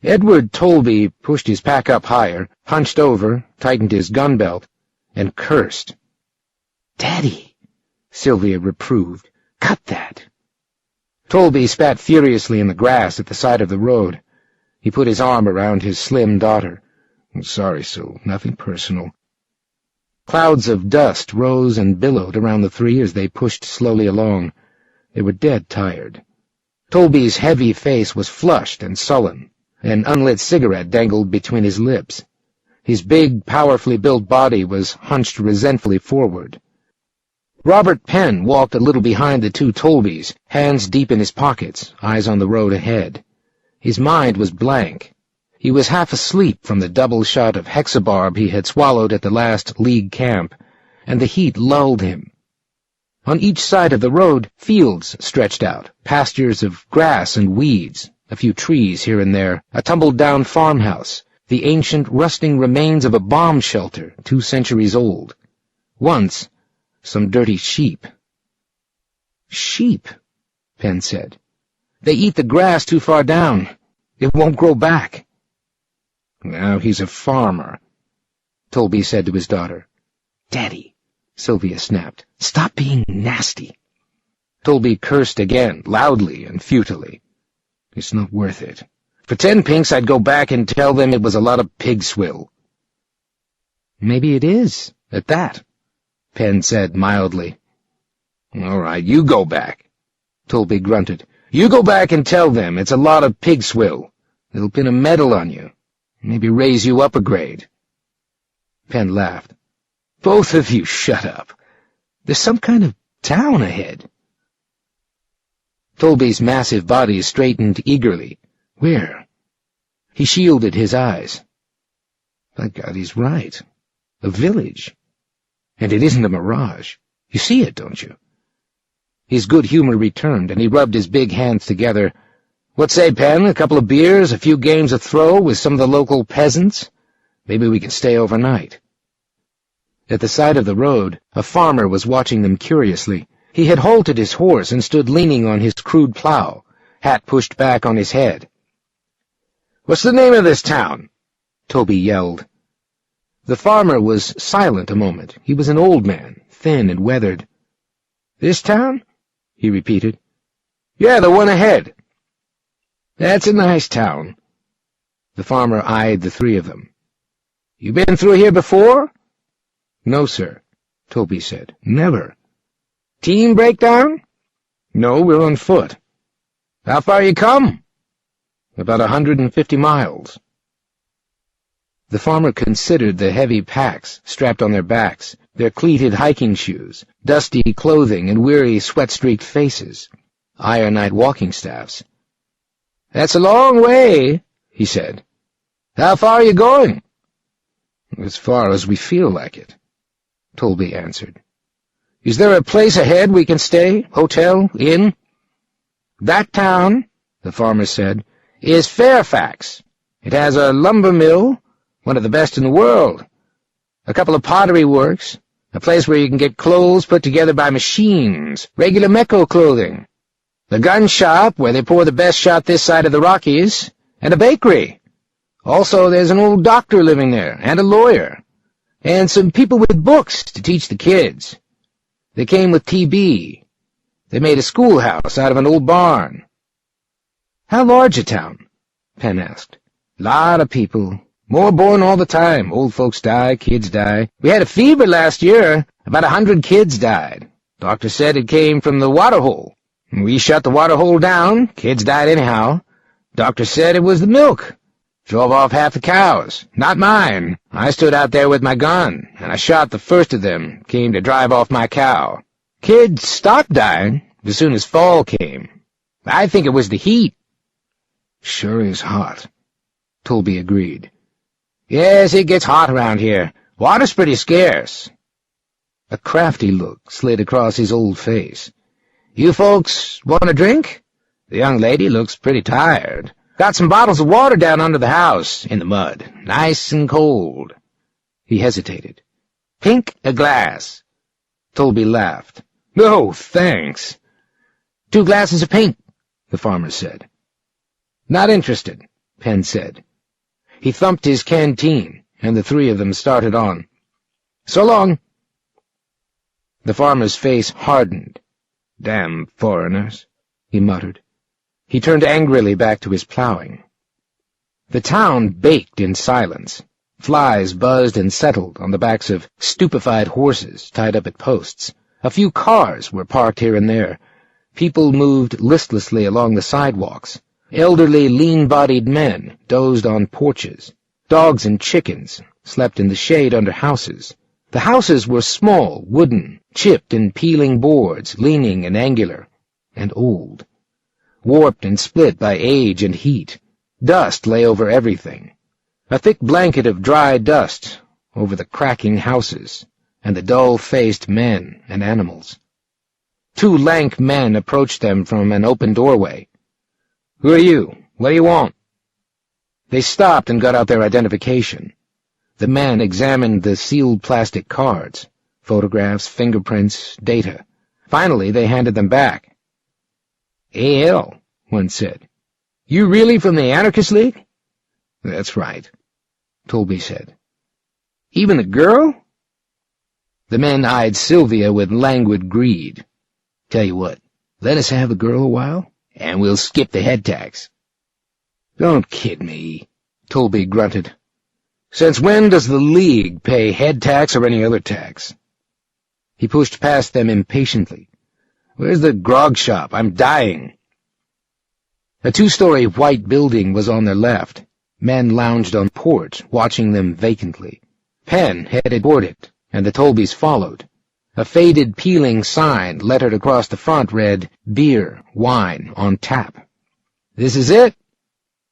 Edward Tolby pushed his pack up higher, hunched over, tightened his gun belt, and cursed. "Daddy," Sylvia reproved. "Cut that." Tolby spat furiously in the grass at the side of the road. He put his arm around his slim daughter. "Sorry, Sue, nothing personal." Clouds of dust rose and billowed around the three as they pushed slowly along. They were dead tired. Tolby's heavy face was flushed and sullen. An unlit cigarette dangled between his lips. His big, powerfully built body was hunched resentfully forward. Robert Penn walked a little behind the two Tolbys, hands deep in his pockets, eyes on the road ahead. His mind was blank. He was half asleep from the double shot of hexabarb he had swallowed at the last League camp, and the heat lulled him. On each side of the road, fields stretched out, pastures of grass and weeds, a few trees here and there, a tumbled-down farmhouse, the ancient, rusting remains of a bomb shelter 2 centuries old. Once, some dirty sheep. "Sheep," Penn said. "They eat the grass too far down. It won't grow back." "Now he's a farmer," Tolby said to his daughter. "Daddy," Sylvia snapped, "stop being nasty." Tolby cursed again, loudly and futilely. "It's not worth it. For 10 pinks I'd go back and tell them it was a lot of pig swill." "Maybe it is, at that," Penn said mildly. "All right, you go back," Tolby grunted. "You go back and tell them it's a lot of pig swill. They'll pin a medal on you. Maybe raise you up a grade." Penn laughed. "Both of you shut up. There's some kind of town ahead." Tolby's massive body straightened eagerly. "Where?" He shielded his eyes. "By God, he's right. A village. And it isn't a mirage. You see it, don't you?" His good humor returned, and he rubbed his big hands together. "What say, Penn? A couple of beers, a few games of throw with some of the local peasants? Maybe we can stay overnight." At the side of the road, a farmer was watching them curiously. He had halted his horse and stood leaning on his crude plow, hat pushed back on his head. "What's the name of this town?" Tolby yelled. The farmer was silent a moment. He was an old man, thin and weathered. "This town?" he repeated. "Yeah, the one ahead." "That's a nice town." The farmer eyed the three of them. "You been through here before?" "No, sir," Tolby said. "Never." "Team breakdown?" "No, we're on foot." "How far you come?" "About 150 miles." The farmer considered the heavy packs strapped on their backs, their cleated hiking shoes, dusty clothing, and weary, sweat-streaked faces, ironite walking staffs. "That's a long way," he said. "How far are you going?" "As far as we feel like it," Tolby answered. "Is there a place ahead we can stay? Hotel? Inn?" "That town," the farmer said, "is Fairfax. It has a lumber mill, one of the best in the world, a couple of pottery works, a place where you can get clothes put together by machines, regular Mecco clothing, the gun shop where they pour the best shot this side of the Rockies, and a bakery. Also, there's an old doctor living there, and a lawyer, and some people with books to teach the kids. They came with TB. They made a schoolhouse out of an old barn." "How large a town?" Penn asked. "Lot of people. More born all the time. Old folks die, kids die. We had a fever last year. About 100 kids died. Doctor said it came from the water hole. We shut the water hole down. Kids died anyhow. Doctor said it was the milk. Drove off half the cows. Not mine. I stood out there with my gun, and I shot the first of them. Came to drive off my cow. Kids stopped dying as soon as fall came. I think it was the heat." "Sure is hot," Tolby agreed. "Yes, it gets hot around here. Water's pretty scarce." A crafty look slid across his old face. "You folks want a drink? The young lady looks pretty tired. Got some bottles of water down under the house, in the mud, nice and cold." He hesitated. "Pink a glass." Tolby laughed. "No, thanks." "2 glasses of pink," the farmer said. "Not interested," Penn said. He thumped his canteen, and the three of them started on. "So long." The farmer's face hardened. "Damn foreigners," he muttered. He turned angrily back to his plowing. The town baked in silence. Flies buzzed and settled on the backs of stupefied horses tied up at posts. A few cars were parked here and there. People moved listlessly along the sidewalks. Elderly, lean-bodied men dozed on porches. Dogs and chickens slept in the shade under houses. The houses were small, wooden, chipped and peeling boards, leaning and angular, and old. Warped and split by age and heat. Dust lay over everything. A thick blanket of dry dust over the cracking houses and the dull-faced men and animals. Two lank men approached them from an open doorway. "Who are you? What do you want?" They stopped and got out their identification. The men examined the sealed plastic cards, photographs, fingerprints, data. Finally, they handed them back. "A.L.," one said. "You really from the Anarchist League?" "That's right," Tolby said. "Even the girl?" The men eyed Sylvia with languid greed. "Tell you what, let us have the girl a while, and we'll skip the head tax." "Don't kid me," Tolby grunted. "Since when does the League pay head tax or any other tax?" He pushed past them impatiently. "Where's the grog shop? I'm dying." A two-story white building was on their left. Men lounged on porch, watching them vacantly. Penn headed toward it, and the Tolbys followed. A faded, peeling sign lettered across the front read, "Beer, wine, on tap." "This is it?"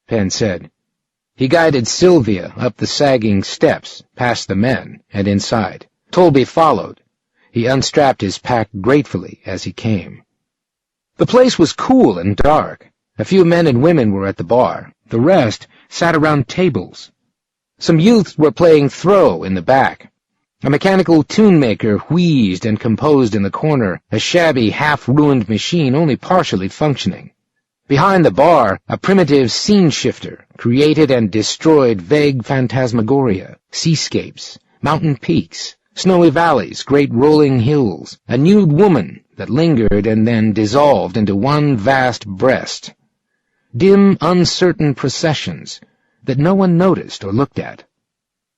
Penn said. He guided Sylvia up the sagging steps, past the men, and inside. Tolby followed. He unstrapped his pack gratefully as he came. The place was cool and dark. A few men and women were at the bar. The rest sat around tables. Some youths were playing throw in the back. A mechanical tune-maker wheezed and composed in the corner, a shabby, half-ruined machine only partially functioning. Behind the bar, a primitive scene-shifter created and destroyed vague phantasmagoria, seascapes, mountain peaks, snowy valleys, great rolling hills, a nude woman that lingered and then dissolved into one vast breast. Dim, uncertain processions that no one noticed or looked at.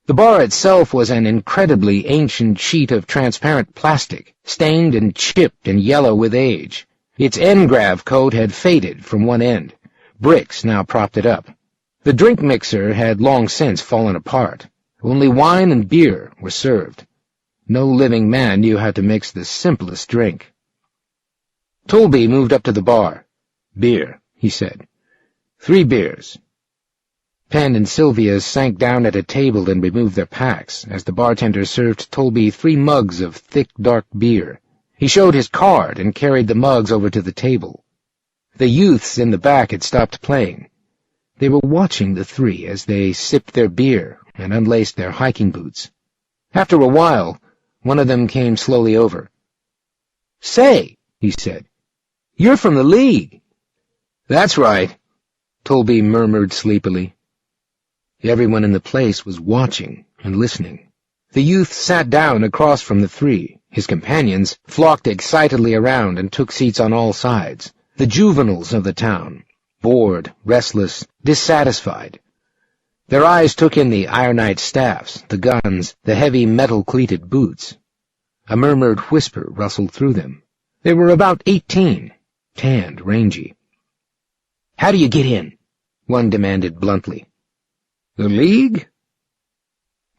The bar itself was an incredibly ancient sheet of transparent plastic, stained and chipped and yellow with age. Its engrav coat had faded from one end. Bricks now propped it up. The drink mixer had long since fallen apart. Only wine and beer were served. No living man knew how to mix the simplest drink. Tolby moved up to the bar. "Beer," he said. "3 beers." Penn and Sylvia sank down at a table and removed their packs as the bartender served Tolby 3 mugs of thick, dark beer. He showed his card and carried the mugs over to the table. The youths in the back had stopped playing. They were watching the three as they sipped their beer and unlaced their hiking boots. After a while, one of them came slowly over. "Say," he said, "you're from the League." "That's right," Tolby murmured sleepily. Everyone in the place was watching and listening. The youth sat down across from the three. His companions flocked excitedly around and took seats on all sides. The juveniles of the town, bored, restless, dissatisfied. Their eyes took in the ironite staffs, the guns, the heavy metal-cleated boots. A murmured whisper rustled through them. They were about 18, tanned, rangy. "How do you get in?" one demanded bluntly. "The League?"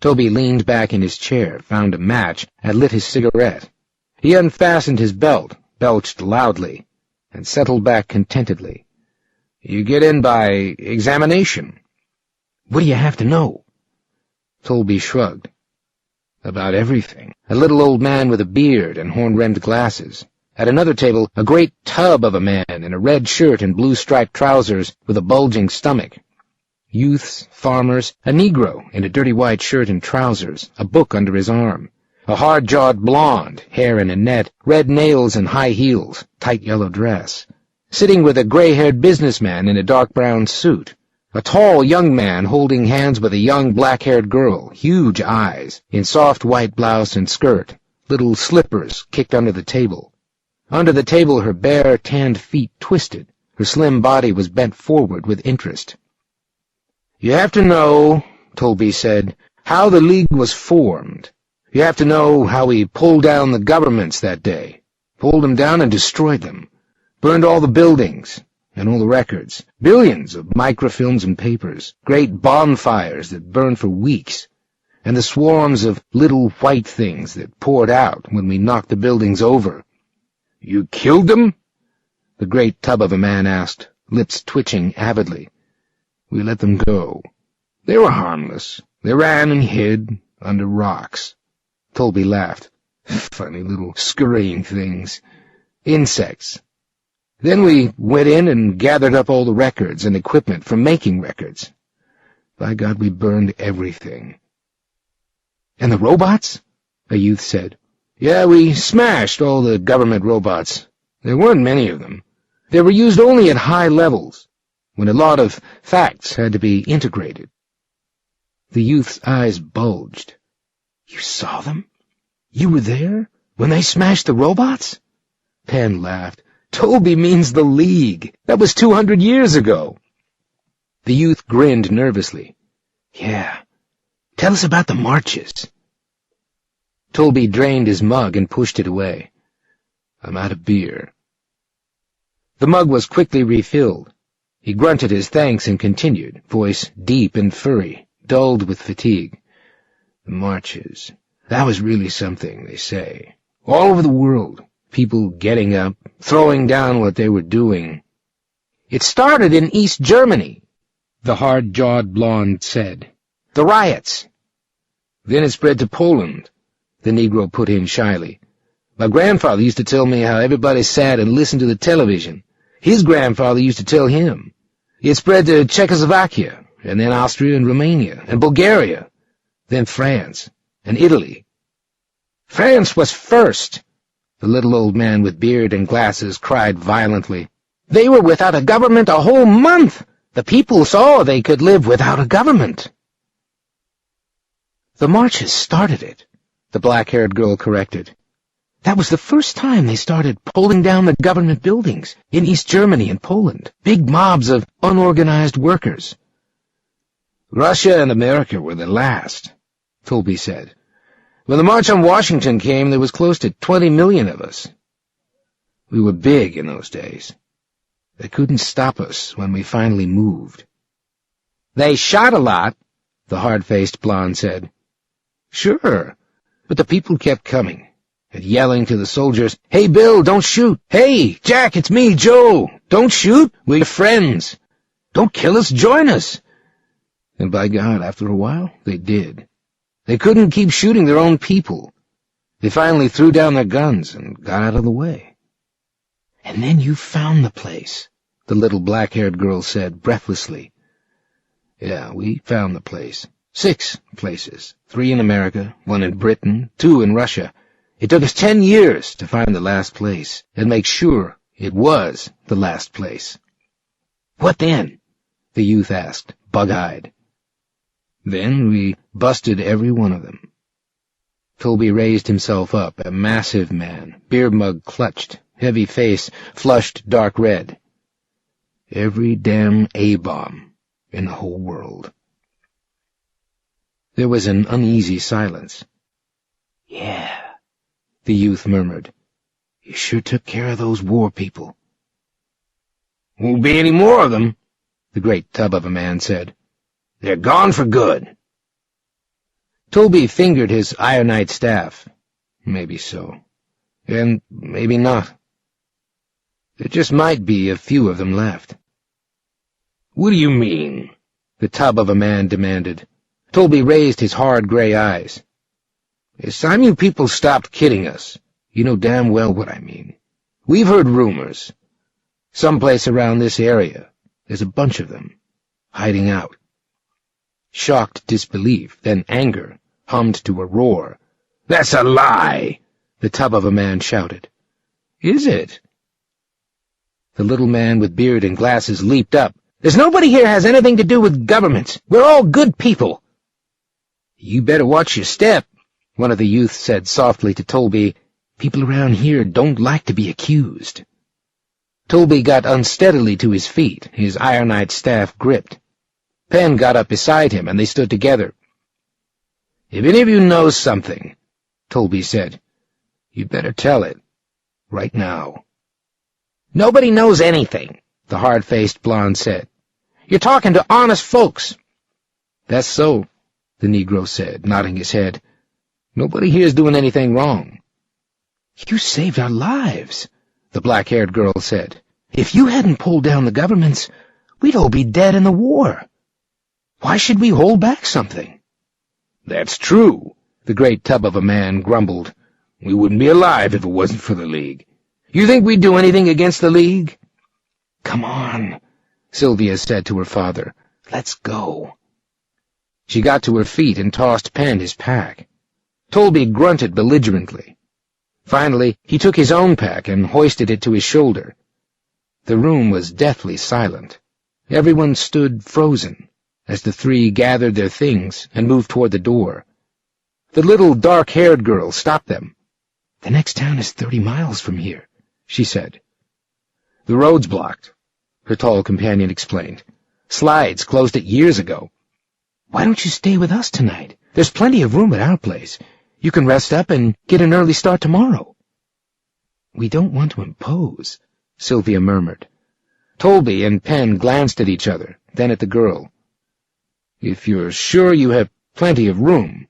Toby leaned back in his chair, found a match, and lit his cigarette. He unfastened his belt, belched loudly, and settled back contentedly. "You get in by examination." "What do you have to know?" Tolby shrugged. "About everything." A little old man with a beard and horn-rimmed glasses. At another table, a great tub of a man in a red shirt and blue-striped trousers with a bulging stomach. Youths, farmers, a Negro in a dirty white shirt and trousers, a book under his arm. A hard-jawed blonde, hair in a net, red nails and high heels, tight yellow dress. Sitting with a gray-haired businessman in a dark brown suit. A tall young man holding hands with a young black-haired girl, huge eyes, in soft white blouse and skirt, little slippers kicked under the table. Under the table her bare, tanned feet twisted. Her slim body was bent forward with interest. "You have to know," Tolby said, "how the League was formed. You have to know how we pulled down the governments that day. Pulled them down and destroyed them. Burned all the buildings and all the records. Billions of microfilms and papers. Great bonfires that burned for weeks. And the swarms of little white things that poured out when we knocked the buildings over." "You killed them?" the great tub of a man asked, lips twitching avidly. "We let them go. They were harmless. They ran and hid under rocks." Tolby laughed. "Funny little scurrying things. Insects. Then we went in and gathered up all the records and equipment for making records. By God, we burned everything." "And the robots?" a youth said. "Yeah, we smashed all the government robots. There weren't many of them. They were used only at high levels, when a lot of facts had to be integrated." The youth's eyes bulged. "You saw them? You were there? When they smashed the robots?" Penn laughed. "Tolby means the League. That was 200 years ago." The youth grinned nervously. "Yeah. Tell us about the marches." Tolby drained his mug and pushed it away. "I'm out of beer." The mug was quickly refilled. He grunted his thanks and continued, voice deep and furry, dulled with fatigue. "The marches. That was really something, they say. All over the world. People getting up, throwing down what they were doing." "It started in East Germany," the hard-jawed blonde said. "The riots." "Then it spread to Poland," the Negro put in shyly. "My grandfather used to tell me how everybody sat and listened to the television. His grandfather used to tell him. It spread to Czechoslovakia, and then Austria and Romania, and Bulgaria, then France, and Italy." "France was first," the little old man with beard and glasses cried violently. "They were without a government a whole month. The people saw they could live without a government." "The marches started it," the black-haired girl corrected. "That was the first time they started pulling down the government buildings in East Germany and Poland. Big mobs of unorganized workers." "Russia and America were the last," Tolby said. "When the March on Washington came, there was close to 20 million of us. We were big in those days. They couldn't stop us when we finally moved." "They shot a lot," the hard-faced blonde said. "Sure, but the people kept coming and yelling to the soldiers, 'Hey, Bill, don't shoot! Hey, Jack, it's me, Joe! Don't shoot! We're your friends! Don't kill us, join us!' And by God, after a while, they did. They couldn't keep shooting their own people. They finally threw down their guns and got out of the way." "And then you found the place," the little black-haired girl said breathlessly. "Yeah, we found the place. 6 places. 3 in America, 1 in Britain, 2 in Russia. It took us 10 years to find the last place and make sure it was the last place." "What then?" the youth asked, bug-eyed. "Then we busted every one of them." Tolby raised himself up, a massive man, beer mug clutched, heavy face flushed dark red. "Every damn A-bomb in the whole world." There was an uneasy silence. "Yeah," the youth murmured. "You sure took care of those war people." "Won't be any more of them," the great tub of a man said. "They're gone for good." Tolby fingered his ironite staff. Maybe so. And maybe not. There just might be a few of them left. "What do you mean?" the tub of a man demanded. Tolby raised his hard gray eyes. "It's time you people stopped kidding us. You know damn well what I mean. We've heard rumors. Someplace around this area, there's a bunch of them, hiding out." Shocked disbelief, then anger, hummed to a roar. "That's a lie!" the tub of a man shouted. "Is it?" The little man with beard and glasses leaped up, There's nobody here has anything to do with governments. We're all good people." "You better watch your step," one of the youths said softly to Tolby. "People around here don't like to be accused." Tolby got unsteadily to his feet, his ironite staff gripped. Penn got up beside him, and they stood together. "If any of you knows something," Tolby said, "you'd better tell it. Right now." "Nobody knows anything," the hard-faced blonde said. "You're talking to honest folks." "That's so," the Negro said, nodding his head. "Nobody here's doing anything wrong." "You saved our lives," the black-haired girl said. "If you hadn't pulled down the governments, we'd all be dead in the war. Why should we hold back something?" "That's true," the great tub of a man grumbled. "We wouldn't be alive if it wasn't for the League. You think we'd do anything against the League?" "Come on," Sylvia said to her father. "Let's go." She got to her feet and tossed Penn his pack. Tolby grunted belligerently. Finally, he took his own pack and hoisted it to his shoulder. The room was deathly silent. Everyone stood frozen as the three gathered their things and moved toward the door. The little dark-haired girl stopped them. "The next town is 30 miles from here," she said. "The road's blocked," her tall companion explained. "Slides closed it years ago." "Why don't you stay with us tonight? There's plenty of room at our place. You can rest up and get an early start tomorrow." "We don't want to impose," Sylvia murmured. Tolby and Penn glanced at each other, then at the girl. "If you're sure you have plenty of room,"